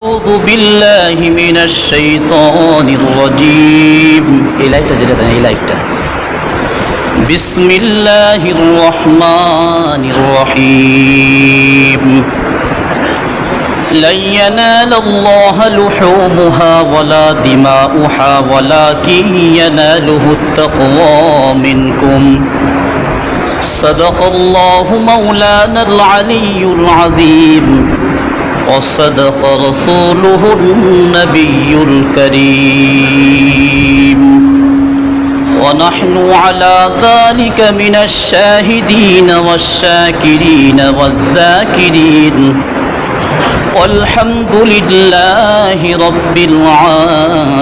أعوذ بالله من الشيطان الرجيم بسم الله الرحمن الرحيم لن ينال الله لحومها ولا دماؤها ولكن يناله التقوى منكم صدق الله مولانا العلي العظيم وصدق رسوله النبي الكريم ونحن على ذلك من الشاهدين والشاكرين والذاكرين والحمد لله رب العالمين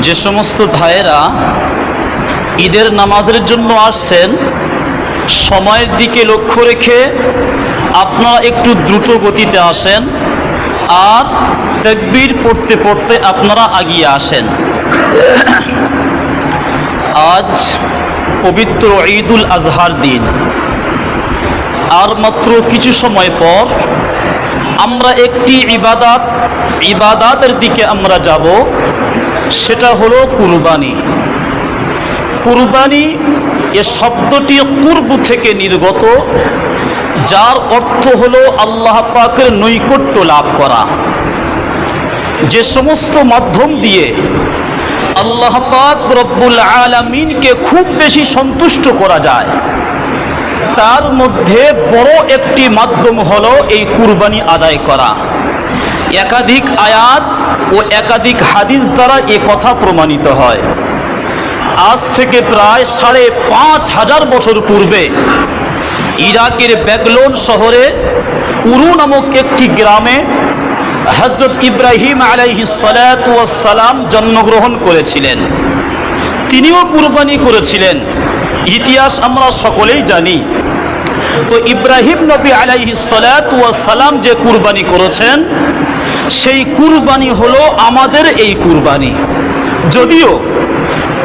যে সমস্ত ভাইয়েরা ঈদের নামাজের জন্য আসছেন, সময়ের দিকে লক্ষ্য রেখে আপনারা একটু দ্রুত গতিতে আসেন আর তাকবীর পড়তে পড়তে আপনারা এগিয়ে আসেন। আজ পবিত্র ঈদুল আজহার দিন। আর মাত্র কিছু সময় পর আমরা একটি ইবাদাতের দিকে আমরা যাব, সেটা হলো কুরবানি। কুরবানি এ শব্দটি কুরব থেকে নির্গত, যার অর্থ হলো আল্লাহ পাকের নৈকট্য লাভ করা। যে সমস্ত মাধ্যম দিয়ে আল্লাহ পাক রব্বুল আলামিনকে খুব বেশি সন্তুষ্ট করা যায়, তার মধ্যে বড় একটি মাধ্যম হলো এই কুরবানি আদায় করা। একাধিক আয়াত ও একাধিক হাদিস দ্বারা এ কথা প্রমাণিত হয়। আজ থেকে প্রায় ৫,৫০০ বছর পূর্বে ইরাকের ব্যাগলোন শহরে উরু নামক একটি গ্রামে হযরত ইব্রাহিম আলাইহিস সালাতু ওয়াস সালাম জন্মগ্রহণ করেছিলেন। তিনিও কুরবানি করেছিলেন, ইতিহাস আমরা সকলেই জানি। তো ইব্রাহিম নবী আলাইহিস সালাতু ওয়াস সালাম যে কুরবানি করেছেন, সেই কুরবানি হলো আমাদের এই কুরবানি। যদিও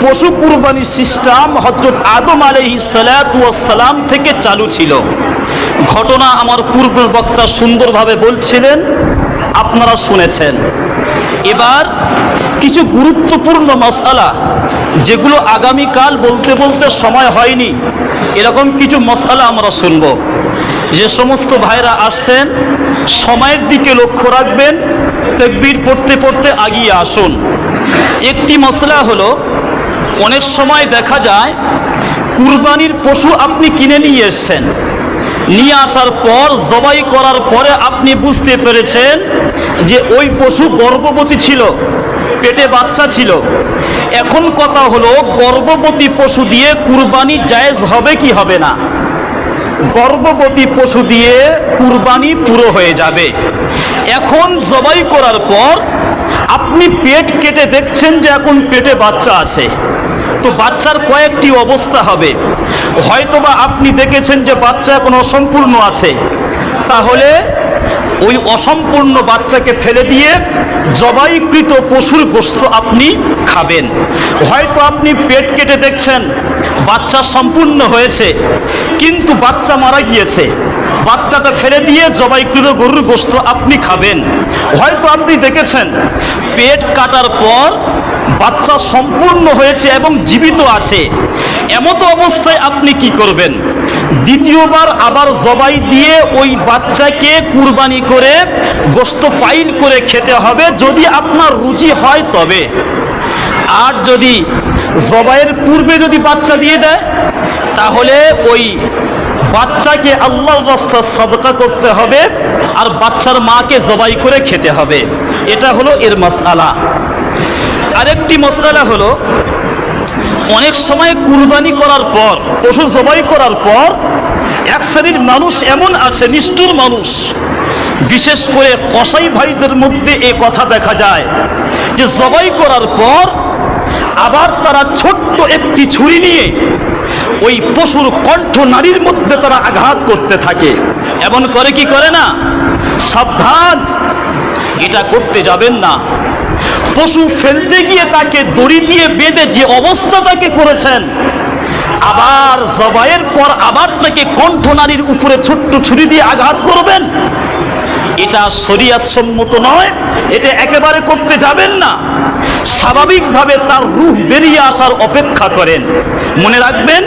পশু কুরবানি সিস্টেম হযরত আদম আলাইহিস সালাতু ওয়াস সালাম থেকে চালু ছিল। ঘটনা আমার পূর্বের বক্তা সুন্দরভাবে বলছিলেন, আপনারা শুনেছেন। এবার কিছু গুরুত্বপূর্ণ মাসআলা, যেগুলো আগামীকাল বলতে বলতে সময় হয়নি, এরকম কিছু মাসআলা আমরা শুনব। যে সমস্ত ভাইরা আসছেন, সময়ের দিকে লক্ষ্য রাখবেন, তাকবীর পড়তে পড়তে এগিয়ে আসুন। একটি মাসআলা হলো, অনেক সময় দেখা যায় কুরবানির পশু আপনি কিনে নিয়ে এসেছেন, নিয়ে আসার পর জবাই করার পরে আপনি বুঝতে পেরেছেন যে ওই পশু গর্ভবতী ছিল, পেটে বাচ্চা ছিল। এখন কথা হলো, গর্ভবতী পশু দিয়ে কুরবানি জায়েজ হবে কি হবে না? গর্ভবতী পশু দিয়ে কুরবানি পুরো হয়ে যাবে। এখন জবাই করার পর আপনি পেট কেটে দেখছেন যে এখন পেটে বাচ্চা আছে। তো বাচ্চার কয়েকটি অবস্থা হবে। হয়তোবা আপনি দেখেছেন যে বাচ্চা এখন অসম্পূর্ণ আছে, তাহলে ওই অসম্পূর্ণ বাচ্চাকে ফেলে দিয়ে জবাইকৃত পশুর গোশত আপনি খাবেন। হয়তো আপনি পেট কেটে দেখছেন বাচ্চা সম্পূর্ণ হয়েছে, কিন্তু বাচ্চা মারা গিয়েছে, বাচ্চাটা ফেলে দিয়ে জবাইকৃত গরুর গোশত আপনি খাবেন। হয়তো আপনি দেখেছেন পেট কাটার পর বাচ্চা সম্পূর্ণ হয়েছে এবং জীবিত আছে, এমতো অবস্থায় আপনি কি করবেন? দ্বিতীয়বার আবার জবাই দিয়ে ওই বাচ্চাকে কুরবানি করে গোশত পাইল করে খেতে হবে, যদি আপনার রুচি হয় তবে। আর যদি জবাইয়ের পূর্বে যদি বাচ্চা দিয়ে দেয়, তাহলে ওই বাচ্চাকে আল্লাহর রাস্তায় সাদকা করতে হবে আর বাচ্চার মাকে জবাই করে খেতে হবে। এটা হলো এর মাসআলা। আরেকটি মাসআলা হলো, অনেক সময় কুরবানি করার পর, পশু জবাই করার পর এক শ্রেণীর মানুষ এমন আছে, নিষ্ঠুর মানুষ, বিশেষ করে কসাই ভাইদের মধ্যে এ কথা দেখা যায় যে জবাই করার পর আবার তারা ছোট্ট একটি ছুরি নিয়ে ওই পশুর কণ্ঠ নাড়ির মধ্যে তারা আঘাত করতে থাকে। এমন করে কি করে না? সাবধান, এটা করতে যাবেন না। পশু ফেলতে গিয়ে তাকে দড়ি দিয়ে বেঁধে যে অবস্থা তাকে করেছেন, আবার জবাইয়ের পর আবার তাকে কণ্ঠনালীর উপরে ছোট্ট ছুরি দিয়ে আঘাত করবেন, এটা শরীয়ত সম্মত নয়। এটা একেবারে করতে যাবেন না। স্বাভাবিকভাবে তার রূহ বেরিয়ে আসার অপেক্ষা করেন। মনে রাখবেন,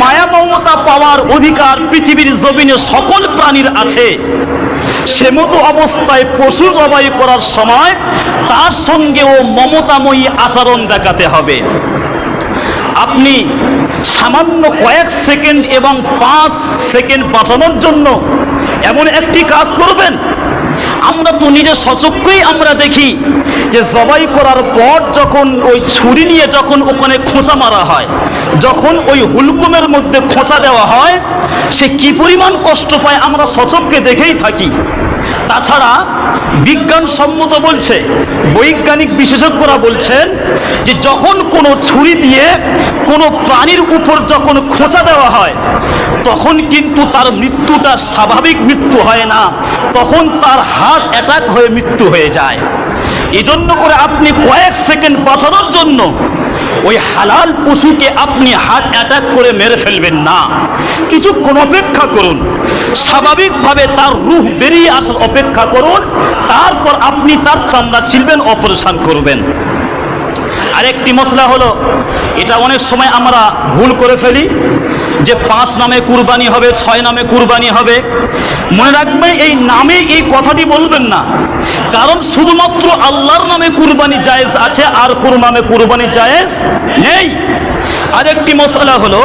মায়া মমতা পাওয়ার অধিকার পৃথিবীর জমিনে সকল প্রাণীর আছে। সে মতো অবস্থায় পশু জবাই করার সময় তার সঙ্গেও মমতাময়ী আচরণ দেখাতে হবে। আপনি সামান্য কয়েক সেকেন্ড এবং 5 সেকেন্ড বাঁচানোর জন্য এমন একটি কাজ করবেন। আমরা তো নিজে সচক্ষেই আমরা দেখি যে জবাই করার পর যখন ওই ছুরি নিয়ে যখন ওখানে খোঁচা মারা হয়, যখন ওই হুলকুমের মধ্যে খোঁচা দেওয়া হয়, সে কি পরিমাণ কষ্ট পায় আমরা সচক্ষে দেখেই থাকি। তাছাড়া বিজ্ঞানসম্মত বলছে, বৈজ্ঞানিক বিশেষজ্ঞরা বলছেন যে যখন কোনো ছুরি দিয়ে কোনো প্রাণীর উপর যখন খোঁচা দেওয়া হয়, তখন কিন্তু তার মৃত্যুটা স্বাভাবিক মৃত্যু হয় না, তখন তার হার্ট অ্যাটাক হয়ে মৃত্যু হয়ে যায়। এজন্য করে আপনি কয়েক সেকেন্ড বাঁচানোর জন্য ওই হালাল পশুকে আপনি হার্ট অ্যাটাক করে মেরে ফেলবেন না। কিছুক্ষণ অপেক্ষা করুন, স্বাভাবিকভাবে তার রূহ বেরিয়ে আসার অপেক্ষা করুন, তারপর আপনি তার চামড়া ছিলবেন, অপারেশন করবেন। আরেকটি মশলা হলো, এটা অনেক সময় আমরা ভুল করে ফেলি যে 5 নামে কুরবানি হবে, 6 নামে কুরবানি হবে। মনে রাখবেন, এই নামে এই কথাটি বলবেন না, কারণ শুধুমাত্র আল্লাহর নামে কুরবানি জায়েজ আছে, আর কোন নামে কুরবানি জায়েজ নেই। আরেকটি মশলা হলো,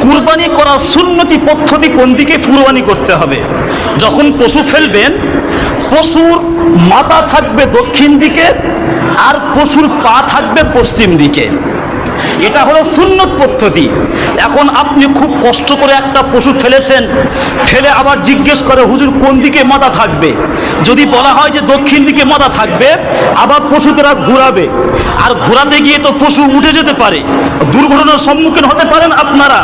কুরবানি করার সুন্নতি পদ্ধতি কোন দিকে কুরবানি করতে হবে। যখন পশু ফেলবেন, পশুর মাথা থাকবে দক্ষিণ দিকে আর পশুর পা থাকবে পশ্চিম দিকে। এটা হলো সুন্নত পদ্ধতি। এখন আপনি খুব কষ্ট করে একটা পশু ফেলেছেন, ফেলে আবার জিজ্ঞেস করে হুজুর কোন দিকে মাথা থাকবে। যদি বলা হয় যে দক্ষিণ দিকে মাথা থাকবে, আবার পশুকেরা ঘোরাবে, আর ঘোরাতে গিয়ে তো পশু উঠে যেতে পারে, দুর্ঘটনার সম্মুখীন হতে পারেন আপনারা।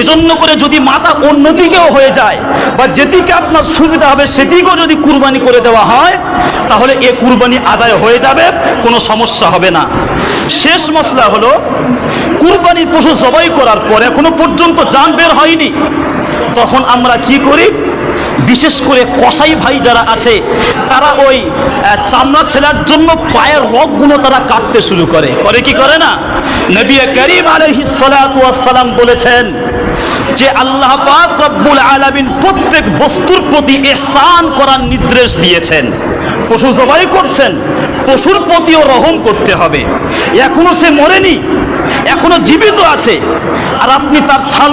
এজন্য করে যদি মাথা অন্যদিকেও হয়ে যায় বা যেদিকে আপনার সুবিধা হবে সেদিকেও যদি কুরবানি করে দেওয়া হয়, তাহলে এ কুরবানি আদায় হয়ে যাবে, কোনো সমস্যা হবে না। শেষ মশলা হলো, কুরবানির পশু জবাই করার পর এখনো পর্যন্ত জান বের হয়নি, তখন আমরা কি করি, বিশেষ করে কসাই ভাই যারা আছে, তারা ওই চামড়া ছেলার জন্য পায়ের রগগুলো তারা কাটতে শুরু করে কি করে না। নবী করিম আলাইহিস সালাতু ওয়াস সালাম বলেছেন যে আল্লাহ পাক রব্বুল আলামিন প্রত্যেক বস্তুর প্রতি ইহসান করার নির্দেশ দিয়েছেন। পশু জবাই করছেন, পশুর প্রতিও রহম করতে হবে। এখনো সে মরেনি, এখনো জীবিত আছে, আর আপনি তার ছাল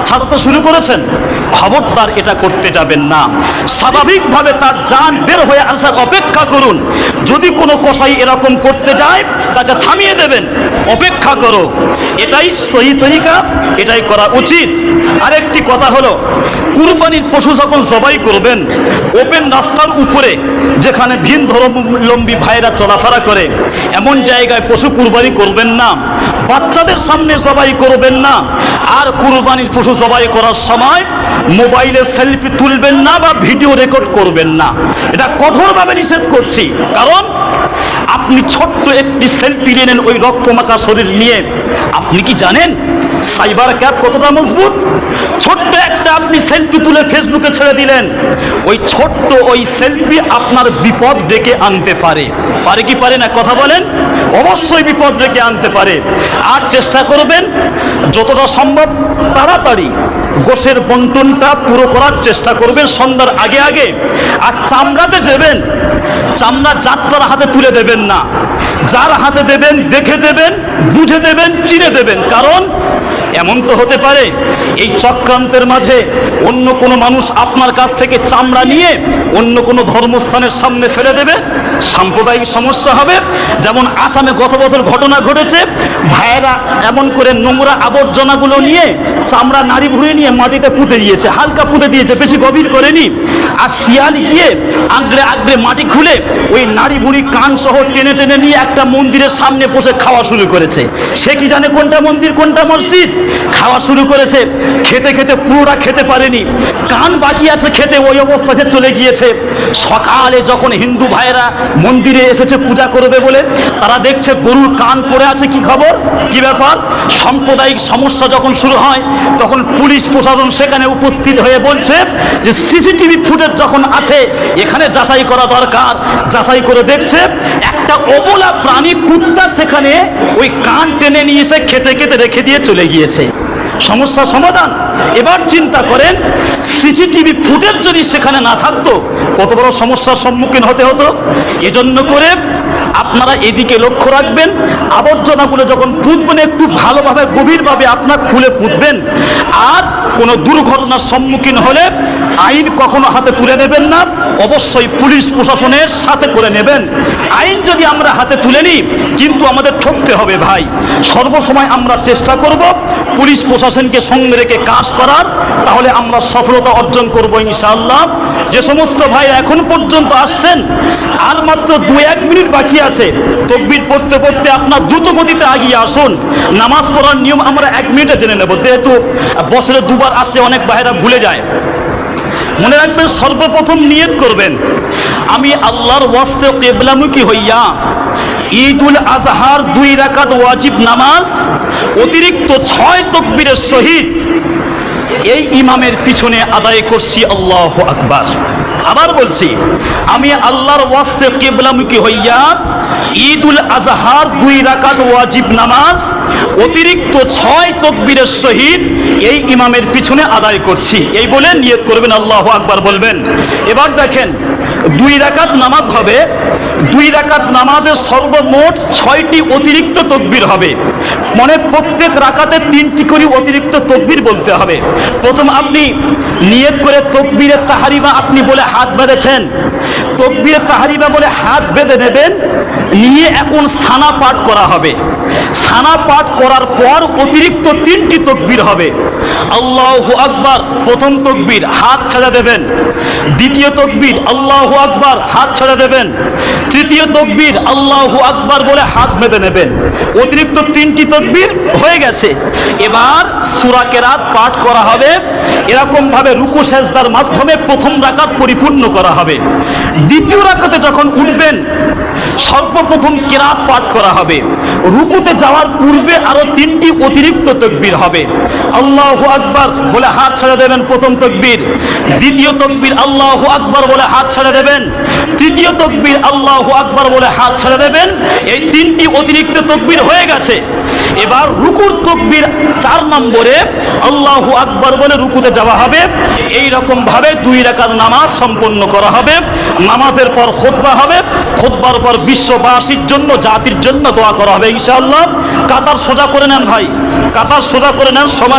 ছাড়তে শুরু করেছেন, খবরদার এটা করতে যাবেন না। স্বাভাবিকভাবে তার জান বের হয়ে আসার অপেক্ষা করুন। যদি কোনো কসাই এরকম করতে যায়, তাকে থামিয়ে দেবেন, অপেক্ষা করো। এটাই সহি তরিকা, এটাই করা উচিত। আরেকটি কথা হলো, কুরবানির পশু যখন জবাই করবেন, ওপেন রাস্তার উপরে যেখানে ভিন ধর্মাবলম্বী ভাইরা চলাফেরা করে, এমন জায়গায় পশু কুরবানি করবেন না। বাচ্চাদের সামনে জবাই করবেন না। আর কুরবানির পশু জবাই করার সময় মোবাইলে সেলফি তুলবেন না বা ভিডিও রেকর্ড করবেন না। এটা কঠোরভাবে নিষেধ করছি। কারণ আপনি ছোট্ট একটি সেলফি নিলেন ওই রক্তমাখা শরীর নিয়ে, আপনি কি জানেন সাইবার ক্যাপ কতটা মজবুত? ছোট্ট একটা আপনি সেলফি তুলে ফেসবুকে ছেড়ে দিলেন, ওই ছোট্ট ওই সেলফি আপনার বিপদ ডেকে আনতে পারে কি পারে না? কথা বলেন। অবশ্যই বিপদ ডেকে আনতে পারে। আর চেষ্টা করবেন যতটা সম্ভব তাড়াতাড়ি গোশের বন্টনটা পুরো করার চেষ্টা করবেন সন্ধ্যার আগে আগে। আর চামড়াতে দেবেন, চামড়া যাত্রার হাতে তুলে দেবেন না। যার হাতে দেবেন দেখে দেবেন, বুঝে দেবেন, চিনে দেবেন। কারণ এমন তো হতে পারে এই চক্রান্তের মাঝে অন্য কোনো মানুষ আপনার কাছ থেকে চামড়া নিয়ে অন্য কোনো ধর্মস্থানের সামনে ফেলে দেবে, সাম্প্রদায়িক সমস্যা হবে। যেমন আসামে গত বছর ঘটনা ঘটেছে, ভাইয়েরা এমন করে নোংরা আবর্জনাগুলো নিয়ে চামড়া নাড়ি ভুঁড়ে নিয়ে মাটিতে পুঁতে দিয়েছে, হালকা পুঁতে দিয়েছে, বেশি গভীর করেনি। আর শিয়াল গিয়ে আগ্রে আগ্রে মাটি খুলে ওই নাড়ি ভুঁড়ি কান সহ টেনে টেনে নিয়ে একটা মন্দিরের সামনে বসে খাওয়া শুরু করেছে। সে কি জানে কোনটা মন্দির কোনটা মসজিদ? খাওয়া শুরু করেছে, খেতে খেতে পুরোটা খেতে পারেনি, কান বাকি আছে খেতে, ওই অবস্থায় চলে গিয়েছে। সকালে যখন হিন্দু ভাইয়েরা মন্দিরে এসেছে পূজা করবে বলে, তারা দেখছে গরুর কান পড়ে আছে। কি খবর, কি ব্যাপার? সাম্প্রদায়িক সমস্যা যখন শুরু হয় তখন পুলিশ প্রশাসন সেখানে উপস্থিত হয়ে বলছে যে সিসিটিভি ফুটেজ যখন আছে এখানে যাচাই করা দরকার। যাচাই করে দেখছে একটা অবলা প্রাণী কুত্তা সেখানে ওই কান টেনে নিয়ে এসে খেতে খেতে রেখে দিয়ে চলে গিয়েছে। সমস্যা সমাধান। এবার চিন্তা করেন, সিসিটিভি ফুটেজ যদি সেখানে না থাকতো কত বড় সমস্যার সম্মুখীন হতে হতো। এজন্য করে আপনারা এদিকে লক্ষ্য রাখবেন, আবর্জনাগুলো যখন পুঁতবেন একটু ভালোভাবে গভীরভাবে আপনার খুলে পুঁতবেন। আর কোনো দুর্ঘটনার সম্মুখীন হলে আইন কখনো হাতে তুলে নেবেন না, অবশ্যই পুলিশ প্রশাসনের সাথে করে নেবেন। আইন যদি আমরা হাতে তুলে নিই কিন্তু আমাদের ঠকতে হবে ভাই। সর্বসময় আমরা চেষ্টা করব পুলিশ প্রশাসনকে সঙ্গে রেখে কাজ করার, তাহলে আমরা সফলতা অর্জন করব ইনশাআল্লাহ। যে সমস্ত ভাই এখন পর্যন্ত আসছেন, আর মাত্র 2-1 মিনিট বাকি আছে, তাকবীর পড়তে পড়তে আপনার দ্রুত গতিতে এগিয়ে আসুন। নামাজ পড়ার নিয়ম আমরা 1 মিনিটে জেনে নেব, যেহেতু বছরে 2 বার আসছে, অনেক ভাইরা ভুলে যায়। মনে রাখবেন, সর্বপ্রথম নিয়ত করবেন আমি আল্লাহর ওয়াস্তে কিবলামুখী হইয়া ঈদুল আজহার 2 রাকাত ওয়াজিব নামাজ অতিরিক্ত 6 তাকবীরের সহিত এই ইমামের পিছনে আদায় করছি। আল্লাহু আকবার। আবার বলছি, আমি আল্লাহর ওয়াস্তে কিবলামুখী হইয়া ঈদুল আজহার 2 রাকাত ওয়াজিব নামাজ অতিরিক্ত 6 তাকবীরের সহিত এই ইমামের পিছনে আদায় করছি। এই বলে নিয়ত করবেন, আল্লাহু আকবার বলবেন। এবার দেখেন, 2 রাকাত নামাজ হবে, 2 রাকাত নামাজের সর্বমোট 6টি অতিরিক্ত তাকবীর হবে। মানে প্রত্যেক রাকাতে 3টি করে অতিরিক্ত তাকবীর বলতে হবে। প্রথম আপনি নিয়ত করে তাকবীরে তাহরিমা আপনি বলে হাত বেঁধেছেন, তাকবীরে তাহরিমা বলে হাত বেঁধে নেবেন, নিয়ে এখন সানা পাঠ করা হবে। সানা পাঠ করার পর অতিরিক্ত 3টি তাকবীর হবে। আল্লাহু আকবার প্রথম তাকবীর, হাত ছেড়ে দেবেন। দ্বিতীয় তাকবীর আল্লাহু আকবার, হাত ছেড়ে দেবেন। তৃতীয় তাকবীর আল্লাহু আকবার বলে হাত বেঁধে নেবেন। অতিরিক্ত 3টি তাকবীর হয়ে গেছে। এবার সূরা কেরাত পাঠ করা হবে। এরকম ভাবে রুকু সেজদার মাধ্যমে প্রথম রাকাত পরিপূর্ণ করা হবে। দ্বিতীয় রাকাতে যখন উঠবেন সর্বপ্রথম কেরাত পাঠ করা হবে। রুকুতে যাওয়ার পূর্বে আরো 3টি অতিরিক্ত তাকবীর হবে। আল্লাহু আকবার বলে হাত ছেড়ে দেবেন প্রথম তাকবীর, দ্বিতীয় তাকবীর আল্লাহু আকবার বলে হাত ছেড়ে দেবেন, তৃতীয় তাকবীর আল্লাহু আকবার বলে হাত ছেড়ে দেবেন। এই 3টি অতিরিক্ত তাকবীর হয়ে গেছে। এবার রুকুর তাকবীর 4 নম্বরে আল্লাহু আকবার বলে রুকুতে যাওয়া হবে। এই রকম ভাবে 2 রাকাত নামাজ সম্পন্ন করা হবে। নামাজের পর খুতবা হবে, খুতবার পর বিশ্ববাসীর জন্য, জাতির জন্য দোয়া করা হবে ইনশাআল্লাহ। কাতার সোজা করে নেন ভাই, কাতার সোজা করে নেন সবাই।